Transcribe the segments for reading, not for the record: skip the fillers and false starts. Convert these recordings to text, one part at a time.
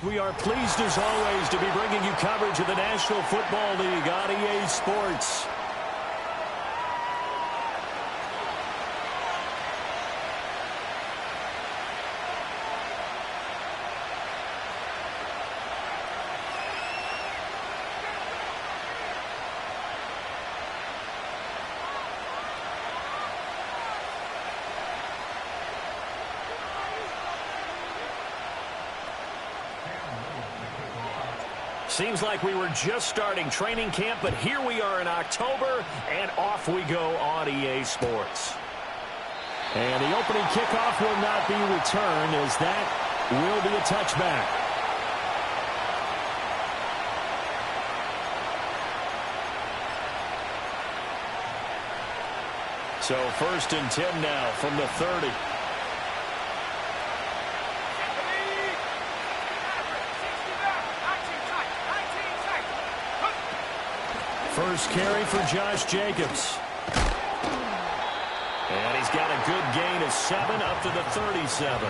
We are pleased as always to be bringing you coverage of the National Football League on EA Sports. Seems like we were just starting training camp, but here we are in October, and off we go on EA Sports. And the opening kickoff will not be returned, as that will be a touchback. So 1st and 10 now from the 30. First carry for Josh Jacobs. And he's got a good gain of 7 up to the 37.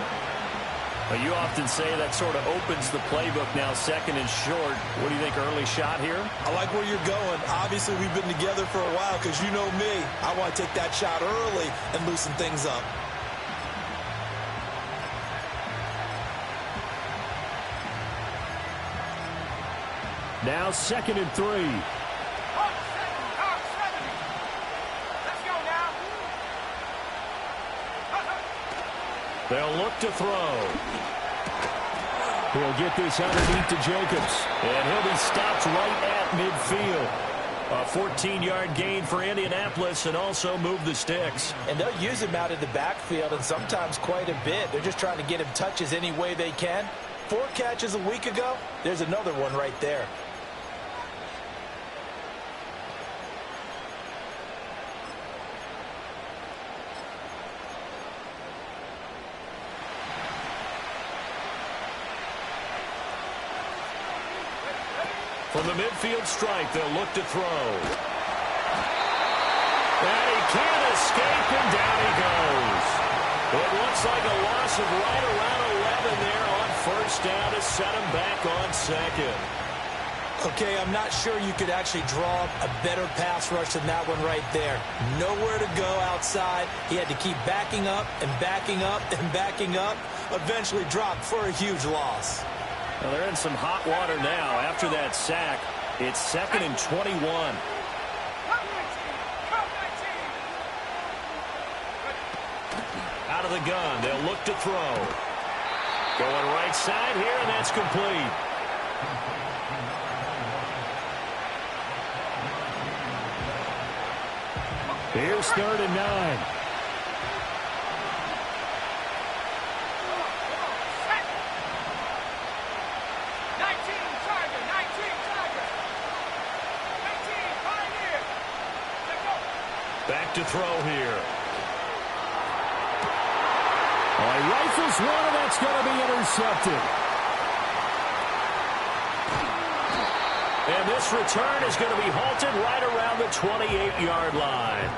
Well, you often say that sort of opens the playbook now, 2nd and short. What do you think, early shot here? I like where you're going. Obviously, we've been together for a while because you know me. I want to take that shot early and loosen things up. Now 2nd and 3. They'll look to throw. He'll get this underneath to Jacobs. And he'll be stopped right at midfield. A 14-yard gain for Indianapolis, and also move the sticks. And they'll use him out in the backfield, and sometimes quite a bit. They're just trying to get him touches any way they can. 4 catches a week ago. There's another one right there. From the midfield stripe, they'll look to throw. And he can't escape, and down he goes. It looks like a loss of right around 11 there on 1st down to set him back on 2nd. Okay, I'm not sure you could actually draw a better pass rush than that one right there. Nowhere to go outside. He had to keep backing up and backing up and backing up. Eventually dropped for a huge loss. Well, they're in some hot water now after that sack. It's 2nd and 21. Out of the gun, they'll look to throw. Going right side here, and that's complete. Here's 3rd and 9. Back to throw here. Oh, he rifles one, and that's going to be intercepted. And this return is going to be halted right around the 28-yard line.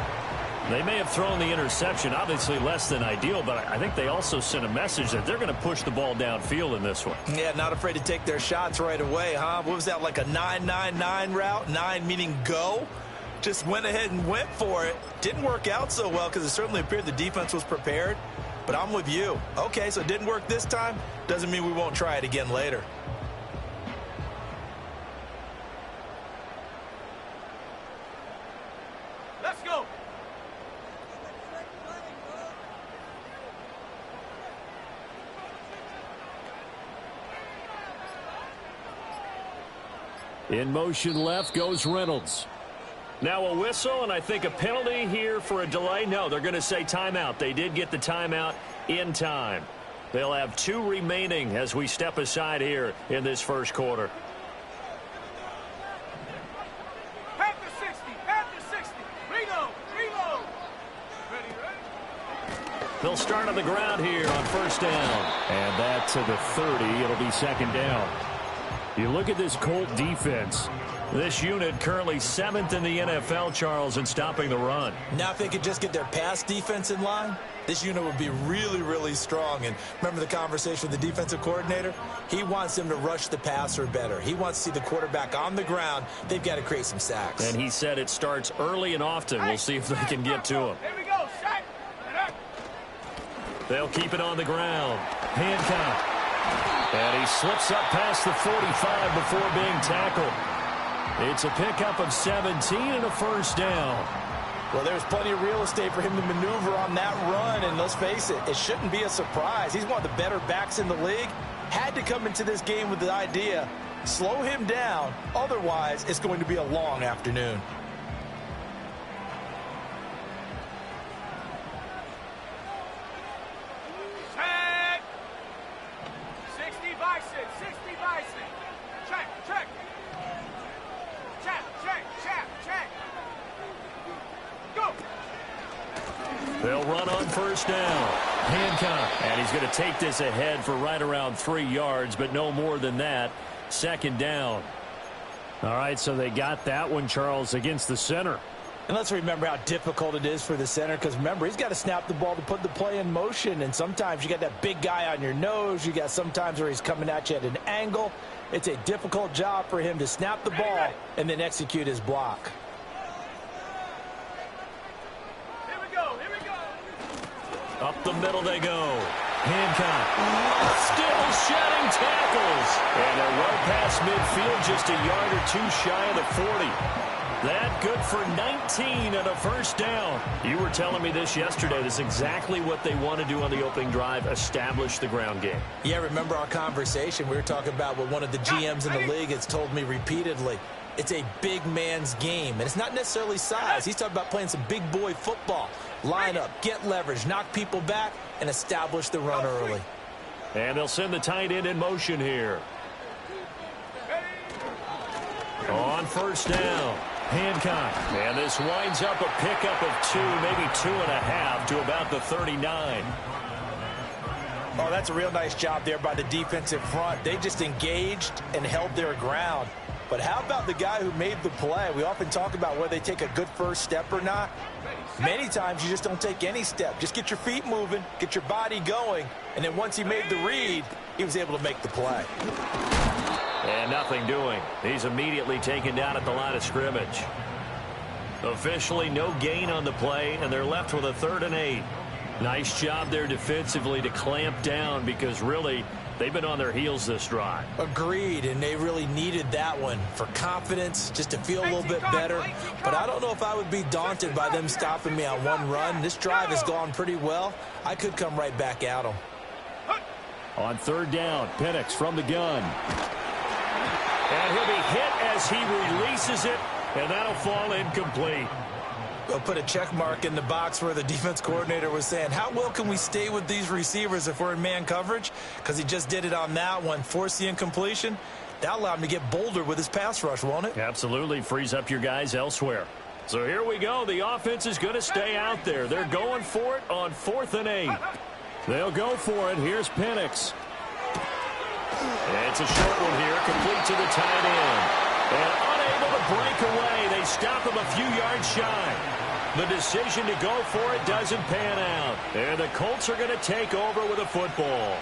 They may have thrown the interception, obviously less than ideal, but I think they also sent a message that they're going to push the ball downfield in this one. Yeah, not afraid to take their shots right away, huh? What was that, like a 9-9-9 route? 9 meaning go? Just went ahead and went for it. Didn't work out so well because it certainly appeared the defense was prepared. But I'm with you. Okay, so it didn't work this time. Doesn't mean we won't try it again later. Let's go. In motion left goes Reynolds. Now a whistle, and I think a penalty here for a delay. No, they're going to say timeout. They did get the timeout in time. They'll have 2 remaining as we step aside here in this first quarter. Panther 60, Panther 60. Reload, reload. Ready, ready. They'll start on the ground here on 1st down. And that to the 30. It'll be 2nd down. You look at this Colt defense. This unit currently 7th in the NFL, Charles, in stopping the run. Now if they could just get their pass defense in line, this unit would be really, really strong. And remember the conversation with the defensive coordinator? He wants them to rush the passer better. He wants to see the quarterback on the ground. They've got to create some sacks. And he said it starts early and often. We'll see if they can get to him. Here we go, shot. They'll keep it on the ground. Hancock. And he slips up past the 45 before being tackled. It's a pickup of 17 and a 1st down. Well, there's plenty of real estate for him to maneuver on that run, and let's face it, it shouldn't be a surprise. He's one of the better backs in the league. Had to come into this game with the idea, slow him down, otherwise it's going to be a long afternoon. Check. 60 bison, 60 bison. Check, check. Check, check, check, check. Go. They'll run on 1st down. Hancock. And he's going to take this ahead for right around 3 yards, but no more than that. 2nd down. All right, so they got that one, Charles, against the center. And let's remember how difficult it is for the center, because remember, he's got to snap the ball to put the play in motion, and sometimes you got that big guy on your nose. You got sometimes where he's coming at you at an angle. It's a difficult job for him to snap the ball and then execute his block. Here we go, here we go. Up the middle they go. Hancock still shedding tackles. And they're right past midfield, just a yard or 2 shy of the 40. That good for 19 and a 1st down. You were telling me this yesterday. This is exactly what they want to do on the opening drive, establish the ground game. Yeah, remember our conversation. We were talking about what one of the GMs in the league has told me repeatedly. It's a big man's game, and it's not necessarily size. He's talking about playing some big boy football. Line up, get leverage, knock people back, and establish the run early. And they'll send the tight end in motion here. On 1st down. Hancock. And this winds up a pickup of 2, maybe 2.5 to about the 39. Oh, that's a real nice job there by the defensive front. They just engaged and held their ground. But how about the guy who made the play? We often talk about whether they take a good first step or not. Many times you just don't take any step. Just get your feet moving, get your body going, and then once he made the read, he was able to make the play. And nothing doing. He's immediately taken down at the line of scrimmage. Officially no gain on the play, and they're left with a 3rd and 8. Nice job there defensively to clamp down, because really they've been on their heels this drive. Agreed, and they really needed that one for confidence, just to feel a little bit better. But I don't know if I would be daunted by them stopping me on one run. This drive has gone pretty well. I could come right back at them. On third down, Penix from the gun. And he'll be hit as he releases it, and that'll fall incomplete. We'll put a check mark in the box where the defense coordinator was saying, how well can we stay with these receivers if we're in man coverage? Because he just did it on that one, forced the incompletion. That'll allow him to get bolder with his pass rush, won't it? Absolutely. Frees up your guys elsewhere. So here we go. The offense is going to stay out there. They're going for it on 4th and 8. They'll go for it. Here's Penix. It's a short one here, complete to the tight end. And unable to break away. They stop him a few yards shy. The decision to go for it doesn't pan out. And the Colts are going to take over with a football.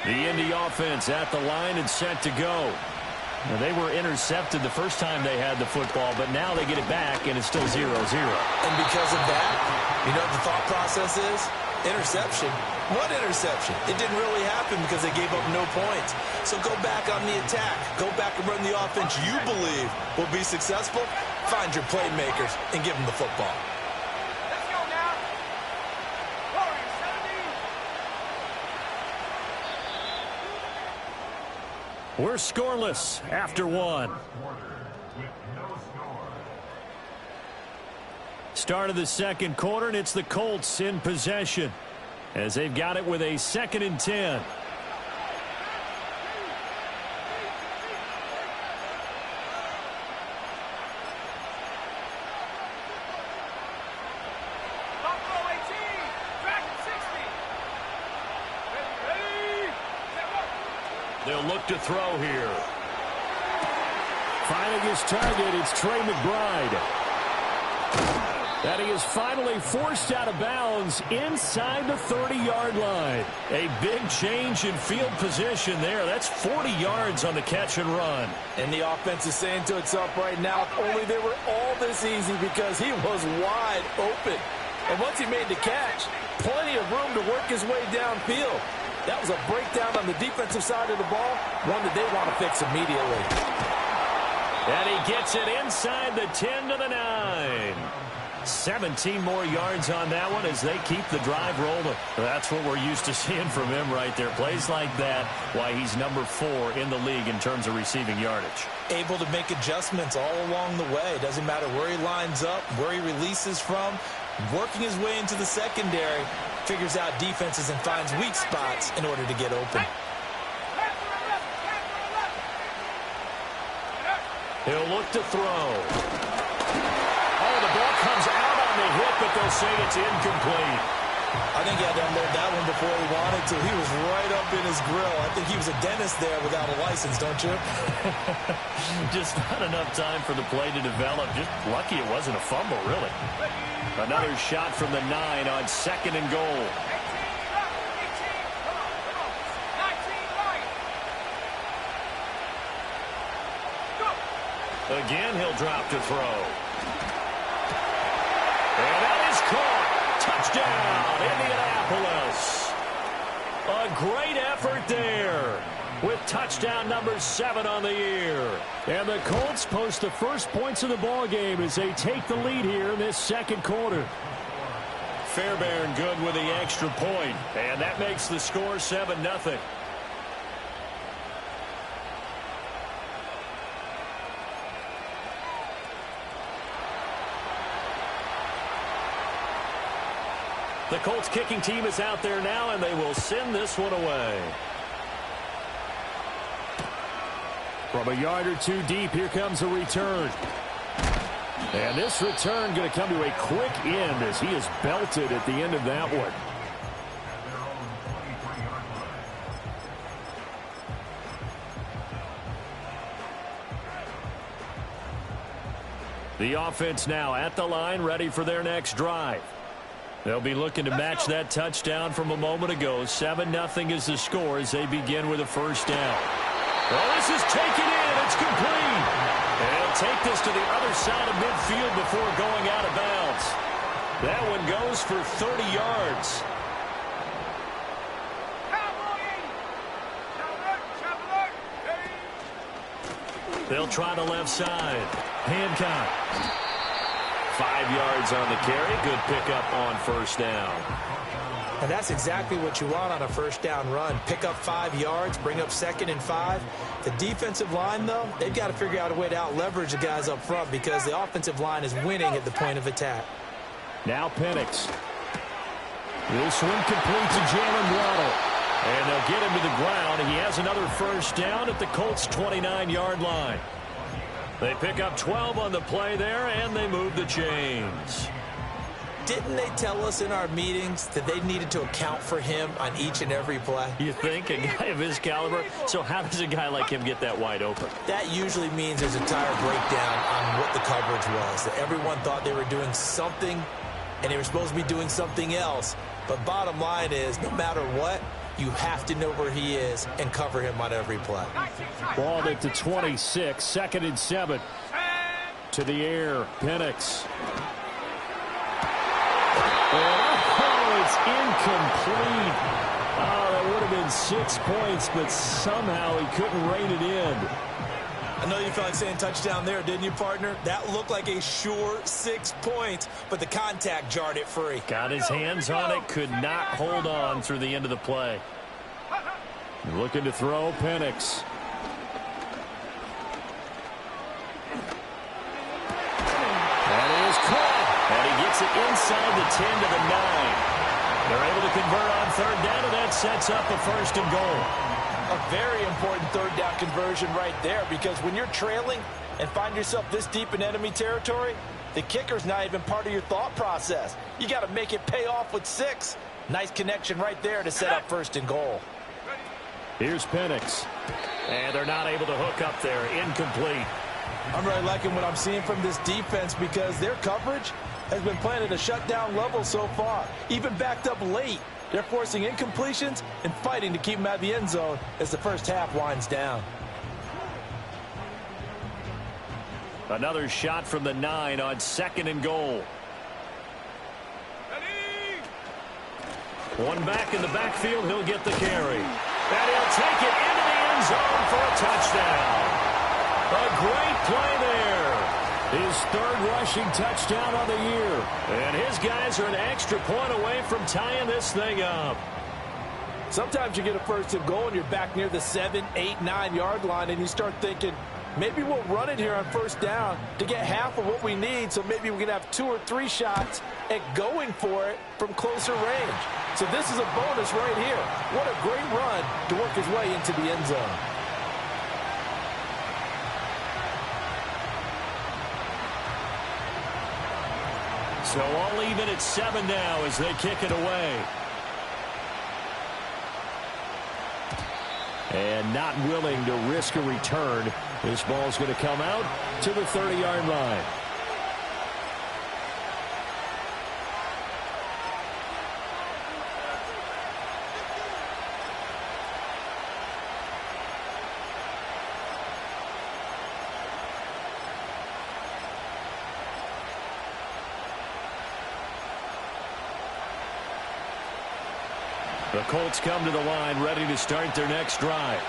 The Indy offense at the line and set to go. Now, they were intercepted the first time they had the football, but now they get it back, and it's still 0-0. And because of that, you know what the thought process is? Interception. What interception? It didn't really happen because they gave up no points. So go back on the attack. Go back and run the offense you believe will be successful. Find your playmakers and give them the football. Let's go now. Warriors 70. We're scoreless after one. Start of the second quarter, and it's the Colts in possession as they've got it with a 2nd and 10. Buffalo 18. Dragon 60. Ready. Set, work. They'll look to throw here. Finding his target, it's Trey McBride. And he is finally forced out of bounds inside the 30-yard line. A big change in field position there. That's 40 yards on the catch and run. And the offense is saying to itself right now, if only they were all this easy, because he was wide open. And once he made the catch, plenty of room to work his way downfield. That was a breakdown on the defensive side of the ball, one that they want to fix immediately. And he gets it inside the 10 to the 9. 17 more yards on that one as they keep the drive rolling. That's what we're used to seeing from him right there. Plays like that, why he's number 4 in the league in terms of receiving yardage. Able to make adjustments all along the way. Doesn't matter where he lines up, where he releases from. Working his way into the secondary, figures out defenses and finds weak spots in order to get open. He'll look to throw. Oh, the ball comes out on the hit, but they'll say it's incomplete. I think he had to unload that one before he wanted to. He was right up in his grill. I think he was a dentist there without a license, don't you? Just not enough time for the play to develop. Just lucky it wasn't a fumble, really. Another shot from the 9 on 2nd and goal. 18 right. 19 right. Go. Again, he'll drop to throw. And that is caught. Touchdown, Indianapolis. A great effort there with touchdown number 7 on the year. And the Colts post the first points of the ball game as they take the lead here in this second quarter. Fairbairn good with the extra point, and that makes the score 7-0. The Colts kicking team is out there now, and they will send this one away. From a yard or 2 deep, here comes a return. And this return going to come to a quick end as he is belted at the end of that one. The offense now at the line, ready for their next drive. They'll be looking to match that touchdown from a moment ago. 7-0 is the score as they begin with a first down. Well, this is taken in. It's complete. And take this to the other side of midfield before going out of bounds. That one goes for 30 yards. They'll try the left side. Hancock. 5 yards on the carry. Good pickup on first down. And that's exactly what you want on a first down run. Pick up 5 yards, bring up 2nd and 5. The defensive line, though, they've got to figure out a way to out-leverage the guys up front because the offensive line is winning at the point of attack. Now Penix. This one complete to Jalen Waddle. And they'll get him to the ground. He has another first down at the Colts' 29-yard line. They pick up 12 on the play there, and they move the chains. Didn't they tell us in our meetings that they needed to account for him on each and every play? You think? A guy of his caliber? So how does a guy like him get that wide open? That usually means there's a tire breakdown on what the coverage was. That everyone thought they were doing something, and they were supposed to be doing something else. But bottom line is, no matter what, you have to know where he is and cover him on every play. Ball at the 26, 2nd and 7. To the air, Penix. Oh, it's incomplete. Oh, that would have been 6 points, but somehow he couldn't rein it in. I know you felt like saying touchdown there, didn't you, partner? That looked like a sure 6 points, but the contact jarred it free. Got his hands on it, could not hold on through the end of the play. Looking to throw, Penix. That is caught, and he gets it inside the 10 to the 9. They're able to convert on 3rd down, and that sets up a 1st and goal. A very important 3rd down conversion right there, because when you're trailing and find yourself this deep in enemy territory, the kicker's not even part of your thought process. You got to make it pay off with 6. Nice connection right there to set up 1st and goal. Here's Penix. And they're not able to hook up there. Incomplete. I'm really liking what I'm seeing from this defense because their coverage has been playing at a shutdown level so far. Even backed up late. They're forcing incompletions and fighting to keep them out of the end zone as the first half winds down. Another shot from the 9 on 2nd and goal. One back in the backfield. He'll get the carry. And he'll take it into the end zone for a touchdown. A great play there. His 3rd rushing touchdown on the year. And his guys are an extra point away from tying this thing up. Sometimes you get a 1st and goal and you're back near the 7, 8, 9 yard line and you start thinking, maybe we'll run it here on 1st down to get half of what we need, so maybe we can have 2 or 3 shots at going for it from closer range. So this is a bonus right here. What a great run to work his way into the end zone. So all even at 7 now as they kick it away. And not willing to risk a return. This ball's going to come out to the 30-yard line. The Colts come to the line ready to start their next drive.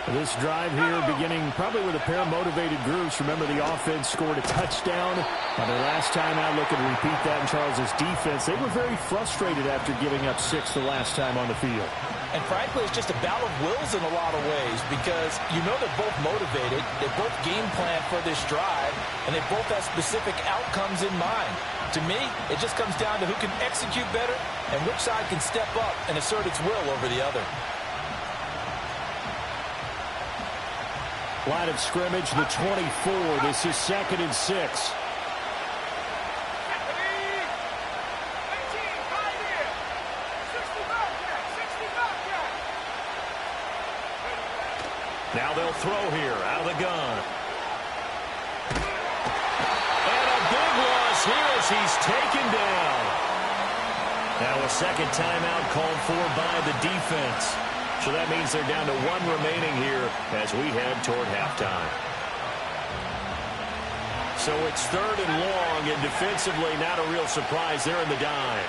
This drive here beginning probably with a pair of motivated groups. Remember, the offense scored a touchdown on their last time out. Looking to repeat that in Charles's defense. They were very frustrated after giving up 6 the last time on the field. And frankly, it's just a battle of wills in a lot of ways because you know they're both motivated. They both game plan for this drive, and they both have specific outcomes in mind. To me, it just comes down to who can execute better and which side can step up and assert its will over the other. Line of scrimmage, the 24. This is 2nd and 6. Now they'll throw here out of the gun. And a big loss here as he's taken down. Now a second timeout called for by the defense. So that means they're down to 1 remaining here as we head toward halftime. So it's 3rd and long, and defensively not a real surprise there in the dime.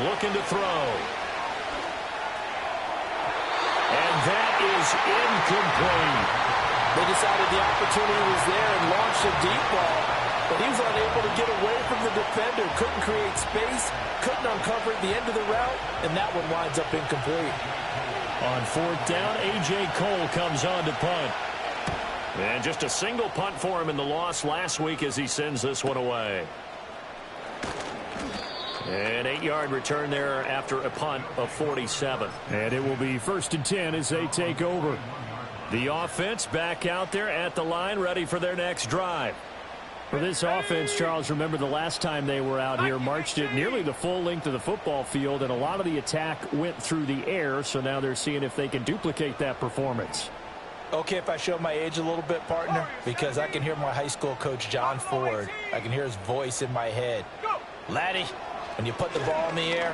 Looking to throw. And that is incomplete. They decided the opportunity was there and launched a deep ball, but he was unable to get away from the defender. Couldn't create space, couldn't uncover at the end of the route, and that one winds up incomplete. On 4th down, A.J. Cole comes on to punt. And just a single punt for him in the loss last week as he sends this one away. An 8-yard return there after a punt of 47. And it will be 1st and 10 as they take over. The offense back out there at the line, ready for their next drive. For this offense, Charles, remember the last time they were out here, marched it nearly the full length of the football field, and a lot of the attack went through the air, so now they're seeing if they can duplicate that performance. Okay, if I show my age a little bit, partner, because I can hear my high school coach, John Ford. I can hear his voice in my head. Laddie, when you put the ball in the air,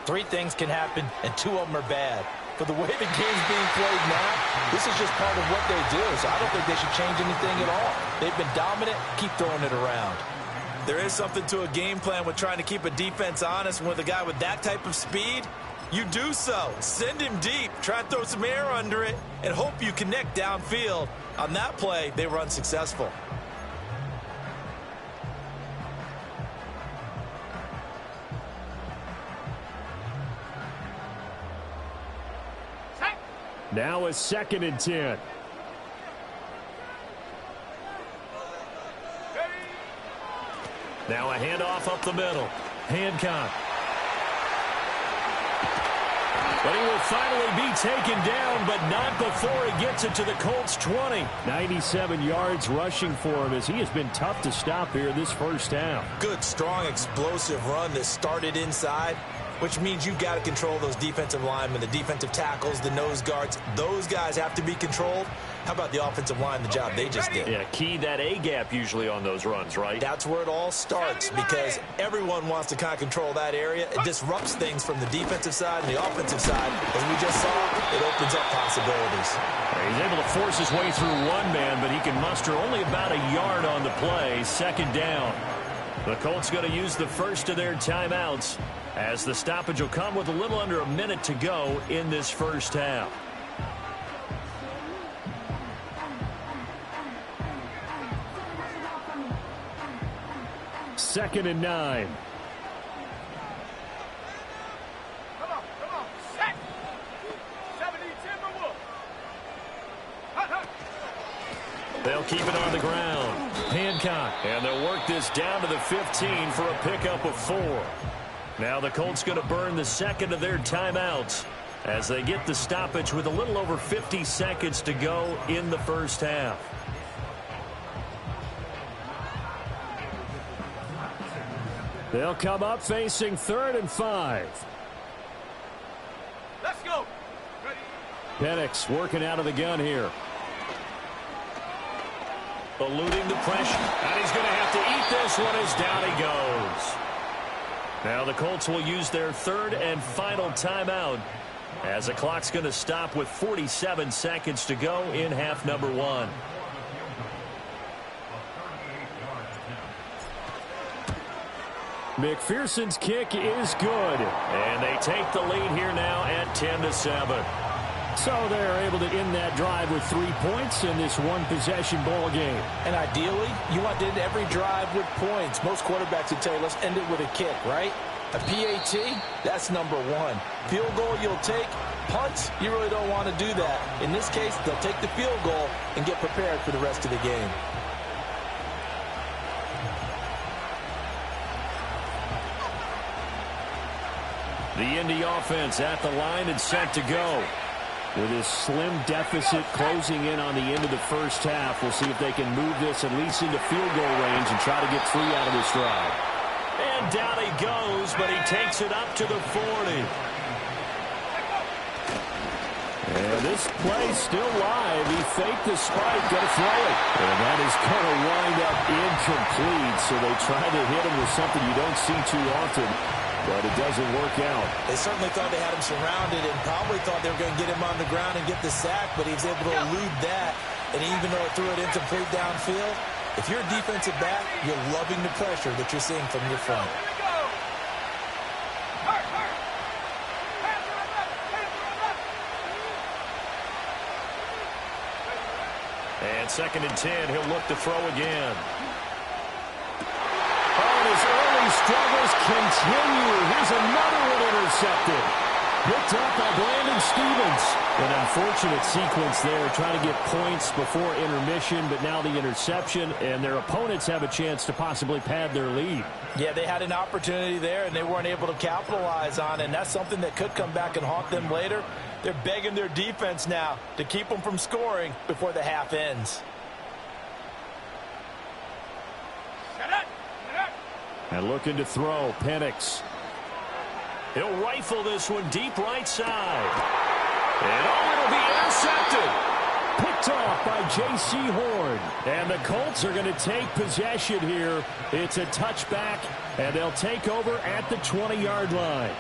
3 things can happen, and 2 of them are bad. For the way the game's being played now, this is just part of what they do, so I don't think they should change anything at all. They've been dominant. Keep throwing it around. There is something to a game plan with trying to keep a defense honest. With a guy with that type of speed, you do so. Send him deep. Try and throw some air under it and hope you connect downfield. On that play, they were unsuccessful. Now a 2nd and 10. Now a handoff up the middle. Hancock. But he will finally be taken down, but not before he gets it to the Colts 20. 97 yards rushing for him as he has been tough to stop here this first half. Good, strong, explosive run that started inside, which means you've got to control those defensive linemen, the defensive tackles, the nose guards. Those guys have to be controlled. How about the offensive line, the job they just did? Yeah, key that A-gap usually on those runs, right? That's where it all starts because everyone wants to kind of control that area. It disrupts things from the defensive side and the offensive side. As we just saw, it opens up possibilities. He's able to force his way through one man, but he can muster only about a yard on the play. 2nd down. The Colts going to use the first of their timeouts as the stoppage will come with a little under a minute to go in this first half. Second and 9. Come on, set. 70 Timberwolves. They'll keep it on the ground. Hancock, and they'll work this down to the 15 for a pickup of 4. Now the Colts going to burn the 2nd of their timeouts as they get the stoppage with a little over 50 seconds to go in the first half. They'll come up facing 3rd and 5. Let's go. Ready. Penix working out of the gun here. Eluding the pressure. And he's going to have to eat this one as down he goes. Now the Colts will use their 3rd and final timeout as the clock's going to stop with 47 seconds to go in half number 1. McPherson's kick is good. And they take the lead here now at 10-7. So they're able to end that drive with 3 points in this one-possession ball game. And ideally, you want to end every drive with points. Most quarterbacks would tell you, let's end it with a kick, right? A PAT, that's number 1. Field goal you'll take. Punts, you really don't want to do that. In this case, they'll take the field goal and get prepared for the rest of the game. The Indy offense at the line and set to go. With his slim deficit closing in on the end of the first half, we'll see if they can move this at least into field goal range and try to get 3 out of this drive. And down he goes, but he takes it up to the 40. And this play's still live. He faked the spike, going to throw it. And that is going to wind up incomplete, so they try to hit him with something you don't see too often. but it doesn't work out. They certainly thought they had him surrounded and probably thought they were going to get him on the ground and get the sack, but he was able to elude that, and even though it threw it incomplete downfield, if you're a defensive back, you're loving the pressure that you're seeing from your front. And 2nd and 10, he'll look to throw again. Oh, and his early struggles continue. Here's another one intercepted. Picked up by Brandon Stevens. An unfortunate sequence there, trying to get points before intermission, but now the interception, and their opponents have a chance to possibly pad their lead. Yeah, they had an opportunity there, and they weren't able to capitalize on it, and that's something that could come back and haunt them later. They're begging their defense now to keep them from scoring before the half ends. And looking to throw, Penix. He'll rifle this one deep right side. And it'll be intercepted. Picked off by J.C. Horn. And the Colts are going to take possession here. It's a touchback, and they'll take over at the 20-yard line.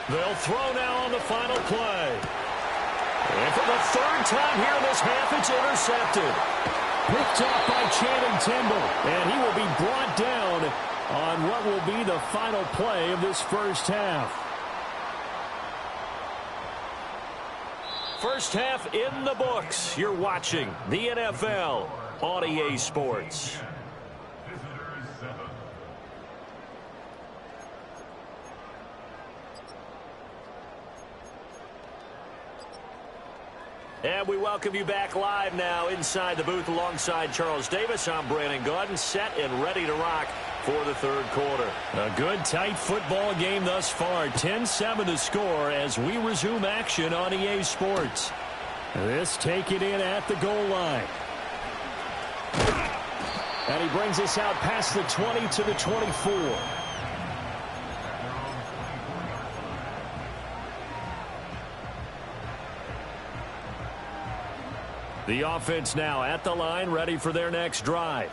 They'll throw now on the final play. And for the 3rd time here in this half, it's intercepted. Picked up by Channing Tindall, and he will be brought down on what will be the final play of this first half. First half in the books. You're watching the NFL on EA Sports. And we welcome you back live now inside the booth alongside Charles Davis. I'm Brandon Gaudin, set and ready to rock for the 3rd quarter. A good, tight football game thus far. 10-7 to score as we resume action on EA Sports. This taken in at the goal line. And he brings us out past the 20 to the 24. The offense now at the line, ready for their next drive.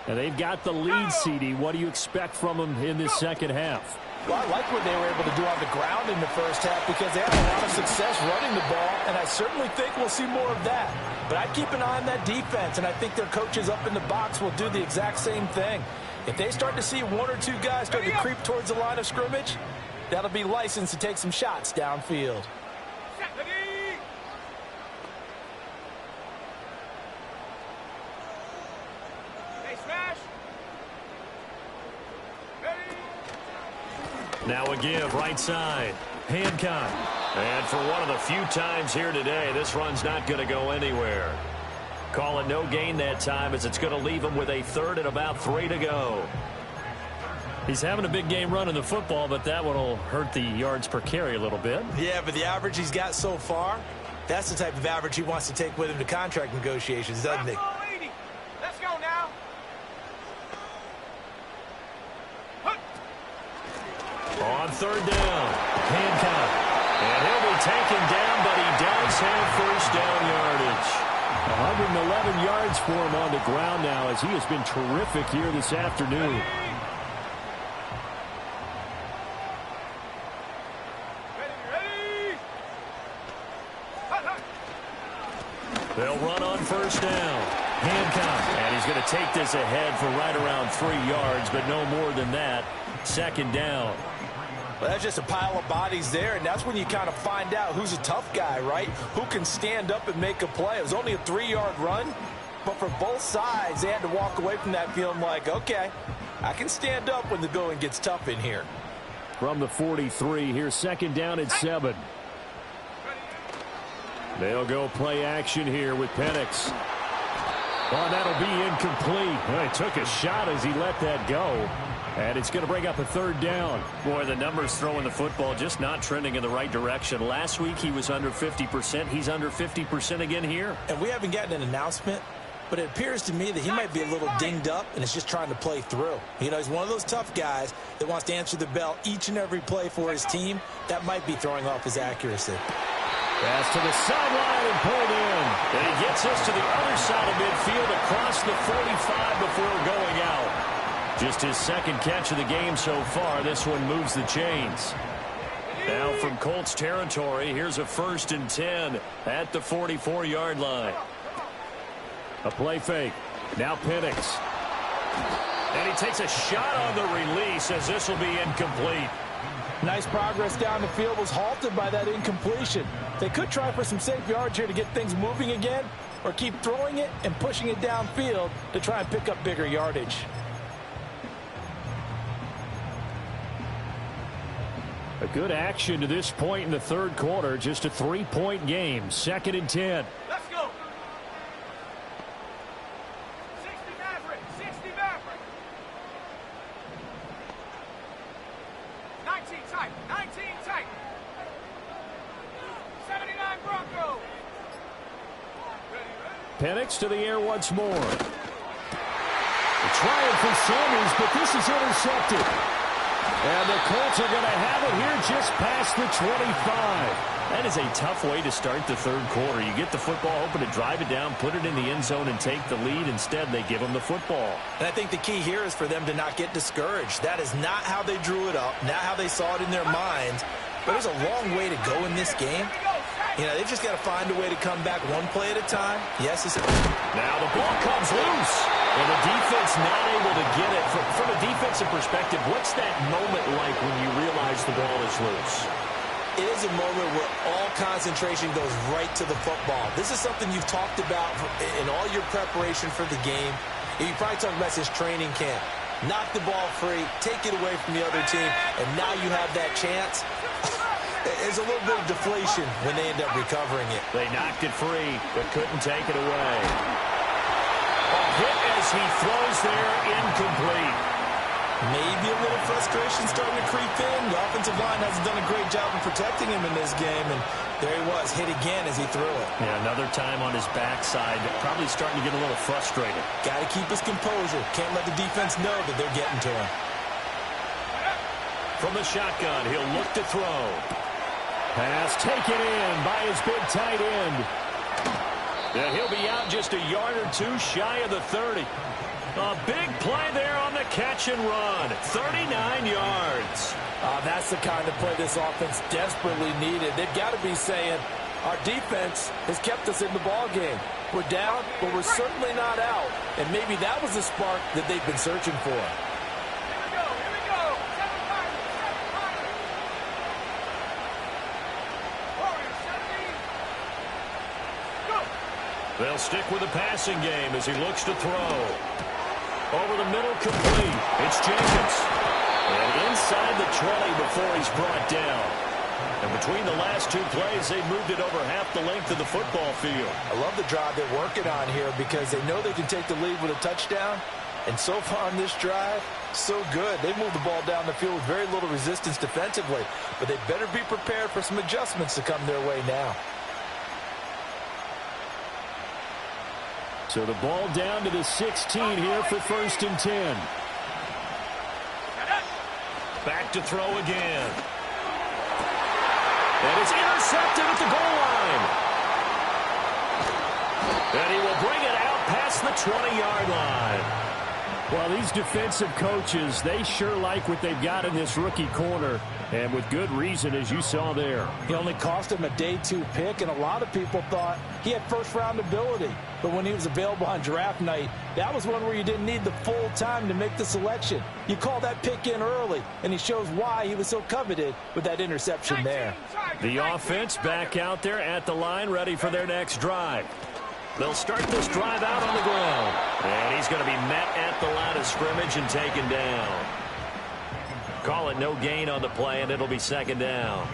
And they've got the lead, CD. What do you expect from them in this second half? Well, I like what they were able to do on the ground in the first half because they had a lot of success running the ball, and I certainly think we'll see more of that. But I'd keep an eye on that defense, and I think their coaches up in the box will do the exact same thing. If they start to see 1 or 2 guys start to creep towards the line of scrimmage, that'll be licensed to take some shots downfield. Now a give, right side. Hancock. And for one of the few times here today, this run's not going to go anywhere. Call it no gain that time as it's going to leave him with a 3rd and about 3 to go. He's having a big game running the football, but that one will hurt the yards per carry a little bit. Yeah, but the average he's got so far, that's the type of average he wants to take with him to contract negotiations, doesn't he? Let's go now. On 3rd down, Hancock. And he'll be taken down, but he does have 1st down yardage. 111 yards for him on the ground now as he has been terrific here this afternoon. Ready. They'll run on 1st down. Hancock. And he's going to take this ahead for right around 3 yards, but no more than that. 2nd down. Well, that's just a pile of bodies there, and that's when you kind of find out who's a tough guy, right? Who can stand up and make a play. It was only a 3-yard run, but for both sides, they had to walk away from that feeling like, okay, I can stand up when the going gets tough in here. From the 43, here's 2nd down at 7. They'll go play action here with Penix. Oh, that'll be incomplete. Well, he took a shot as he let that go. And it's going to bring up a 3rd down. Boy, the numbers throwing the football just not trending in the right direction. Last week he was under 50%. He's under 50% again here. And we haven't gotten an announcement, but it appears to me that he might be a little dinged up and is just trying to play through. You know, he's one of those tough guys that wants to answer the bell each and every play for his team. That might be throwing off his accuracy. Pass to the sideline and pulled in. And he gets us to the other side of midfield across the 45 before going out. Just his second catch of the game so far. This one moves the chains. Now from Colts territory, here's a 1st and 10 at the 44-yard line. A play fake. Now Penix. And he takes a shot on the release as this will be incomplete. Nice progress down the field, was halted by that incompletion. They could try for some safe yards here to get things moving again, or keep throwing it and pushing it downfield to try and pick up bigger yardage. A good action to this point in the third quarter. Just a 3-point game. 2nd and 10. Let's go. 60 Maverick. 60 Maverick. 19 tight. 19 tight. 79 Bronco. Penix to the air once more. Trying for Sanders, but this is intercepted. And the Colts are going to have it here just past the 25. That is a tough way to start the third quarter. You get the football, hoping to drive it down, put it in the end zone, and take the lead. Instead, they give them the football. And I think the key here is for them to not get discouraged. That is not how they drew it up, not how they saw it in their minds. But there's a long way to go in this game. You know, they've just got to find a way to come back one play at a time. Yes, it's... Now the ball comes loose. And the defense not able to get it. From a defensive perspective, what's that moment like when you realize the ball is loose? It is a moment where all concentration goes right to the football. This is something you've talked about in all your preparation for the game. You probably talked about this training camp. Knock the ball free, take it away from the other team, and now you have that chance. There's a little bit of deflation when they end up recovering it. They knocked it free, but couldn't take it away. A hit as he throws there, incomplete. Maybe a little frustration starting to creep in. The offensive line hasn't done a great job of protecting him in this game, and there he was, hit again as he threw it. Yeah, another time on his backside, probably starting to get a little frustrated. Got to keep his composure. Can't let the defense know that they're getting to him. From the shotgun, he'll look to throw. Pass taken in by his big tight end. And he'll be out just a yard or two shy of the 30. A big play there on the catch and run. 39 yards. That's the kind of play this offense desperately needed. They've got to be saying, our defense has kept us in the ball game. We're down, but we're certainly not out. And maybe that was the spark that they've been searching for. Here we go. 7-5. Warriors, 17. Go. They'll stick with the passing game as he looks to throw. Over the middle, complete. It's Jacobs. And inside the 20 before he's brought down. And between the last two plays, they moved it over half the length of the football field. I love the drive they're working on here because they know they can take the lead with a touchdown. And so far on this drive, so good. They moved the ball down the field with very little resistance defensively. But they better be prepared for some adjustments to come their way now. So the ball down to the 16 here for 1st and 10. Back to throw again. And it's intercepted at the goal line. And he will bring it out past the 20-yard line. Well, these defensive coaches, they sure like what they've got in this rookie corner. And with good reason, as you saw there. He only cost him a day 2 pick, and a lot of people thought he had first-round ability. But when he was available on draft night, that was one where you didn't need the full time to make the selection. You call that pick in early, and he shows why he was so coveted with that interception there. The offense back out there at the line, ready for their next drive. They'll start this drive out on the ground. And he's going to be met at the line of scrimmage and taken down. Call it no gain on the play, and it'll be 2nd down.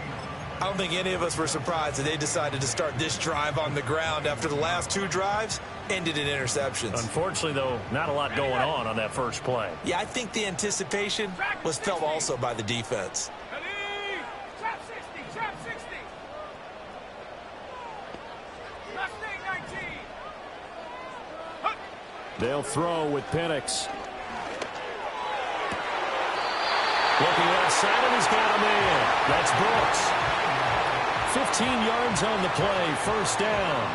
I don't think any of us were surprised that they decided to start this drive on the ground after the last 2 drives ended in interceptions. Unfortunately, though, not a lot going on that first play. Yeah, I think the anticipation was felt also by the defense. Ready? Trap 60. Trap 60. Last thing, 19. Hook. They'll throw with Penix. Looking left side, and he's got a man. That's Brooks. 15 yards on the play, 1st down.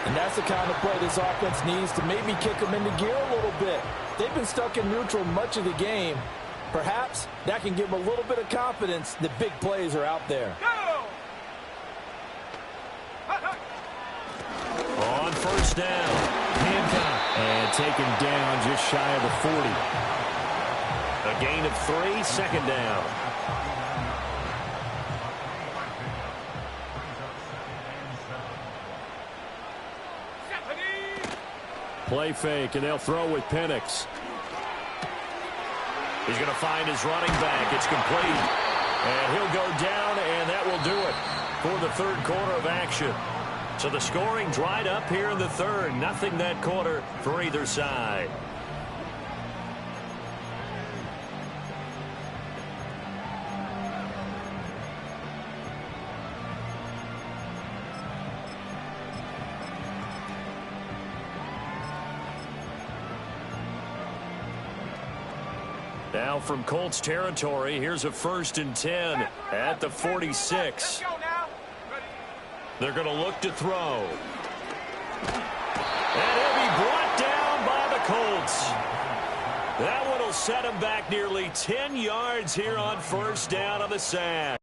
And that's the kind of play this offense needs to maybe kick them into gear a little bit. They've been stuck in neutral much of the game. Perhaps that can give them a little bit of confidence that big plays are out there. On first down, Hancock, and taken down just shy of the 40. A gain of 3, second down. Play fake, and they'll throw with Penix. He's going to find his running back. It's complete. And he'll go down, and that will do it for the third quarter of action. So the scoring dried up here in the third. Nothing that quarter for either side. Now from Colts territory, here's a 1st and 10 at the 46. They're going to look to throw. And he'll be brought down by the Colts. That one will set him back nearly 10 yards here on first down on the sack.